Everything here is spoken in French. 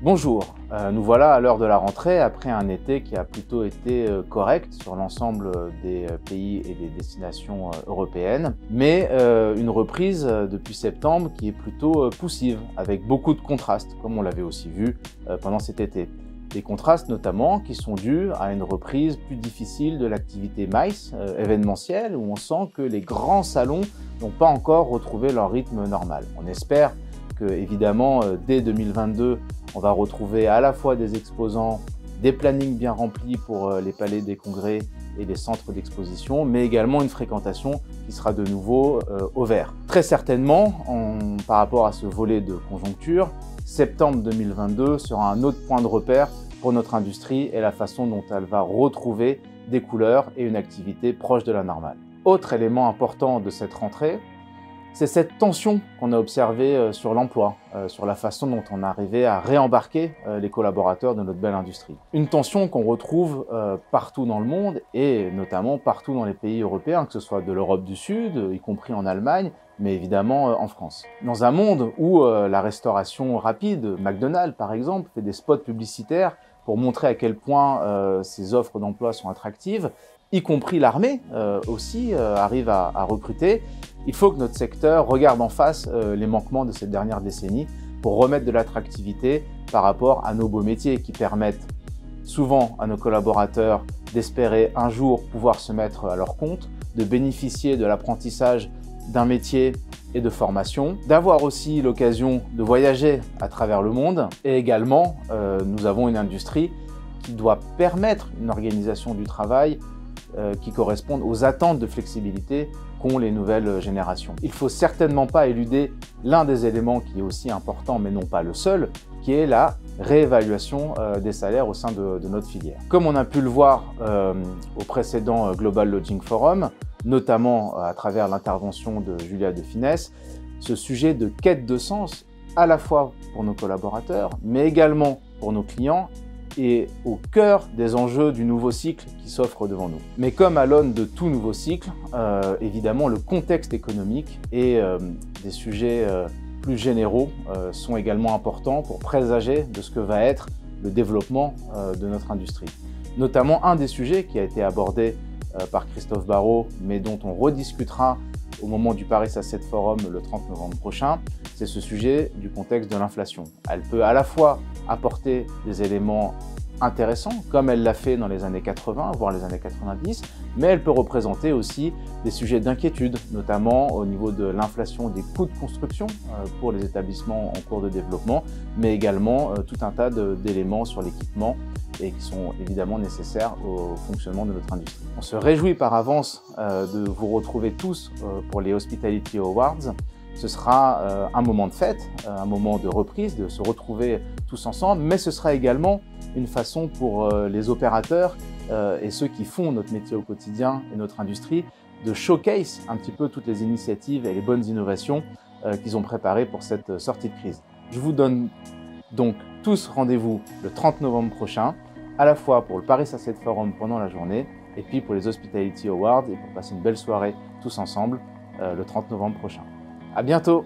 Bonjour, nous voilà à l'heure de la rentrée après un été qui a plutôt été correct sur l'ensemble des pays et des destinations européennes, mais une reprise depuis septembre qui est plutôt poussive, avec beaucoup de contrastes, comme on l'avait aussi vu pendant cet été. Des contrastes notamment qui sont dus à une reprise plus difficile de l'activité MICE événementielle, où on sent que les grands salons n'ont pas encore retrouvé leur rythme normal. On espère que, évidemment, dès 2022, on va retrouver à la fois des exposants, des plannings bien remplis pour les palais des congrès et les centres d'exposition, mais également une fréquentation qui sera de nouveau au vert. Très certainement, par rapport à ce volet de conjoncture, septembre 2022 sera un autre point de repère pour notre industrie et la façon dont elle va retrouver des couleurs et une activité proche de la normale. Autre élément important de cette rentrée, c'est cette tension qu'on a observée sur l'emploi, sur la façon dont on arrivait à réembarquer les collaborateurs de notre belle industrie. Une tension qu'on retrouve partout dans le monde et notamment partout dans les pays européens, que ce soit de l'Europe du Sud, y compris en Allemagne, mais évidemment en France. Dans un monde où la restauration rapide, McDonald's par exemple, fait des spots publicitaires pour montrer à quel point ces offres d'emploi sont attractives, y compris l'armée aussi arrive à recruter. Il faut que notre secteur regarde en face les manquements de cette dernière décennie pour remettre de l'attractivité par rapport à nos beaux métiers qui permettent souvent à nos collaborateurs d'espérer un jour pouvoir se mettre à leur compte, de bénéficier de l'apprentissage d'un métier et de formation, d'avoir aussi l'occasion de voyager à travers le monde. Et également, nous avons une industrie qui doit permettre une organisation du travail qui correspondent aux attentes de flexibilité qu'ont les nouvelles générations. Il ne faut certainement pas éluder l'un des éléments qui est aussi important, mais non pas le seul, qui est la réévaluation des salaires au sein de notre filière. Comme on a pu le voir au précédent Global Lodging Forum, notamment à travers l'intervention de Julia de Finesse, ce sujet de quête de sens, à la fois pour nos collaborateurs, mais également pour nos clients, et au cœur des enjeux du nouveau cycle qui s'offre devant nous. Mais comme à l'aune de tout nouveau cycle, évidemment le contexte économique et des sujets plus généraux sont également importants pour présager de ce que va être le développement de notre industrie. Notamment un des sujets qui a été abordé par Christophe Barrot, mais dont on rediscutera au moment du Paris Asset Forum le 30 novembre prochain, c'est ce sujet du contexte de l'inflation. Elle peut à la fois apporter des éléments intéressants, comme elle l'a fait dans les années 80, voire les années 90, mais elle peut représenter aussi des sujets d'inquiétude, notamment au niveau de l'inflation des coûts de construction pour les établissements en cours de développement, mais également tout un tas d'éléments sur l'équipement et qui sont évidemment nécessaires au fonctionnement de notre industrie. On se réjouit par avance de vous retrouver tous pour les Hospitality Awards. Ce sera un moment de fête, un moment de reprise, de se retrouver tous ensemble, mais ce sera également une façon pour les opérateurs et ceux qui font notre métier au quotidien et notre industrie de showcase un petit peu toutes les initiatives et les bonnes innovations qu'ils ont préparées pour cette sortie de crise. Je vous donne donc tous rendez-vous le 30 novembre prochain, à la fois pour le Paris Asset Forum pendant la journée et puis pour les Hospitality Awards et pour passer une belle soirée tous ensemble le 30 novembre prochain. À bientôt!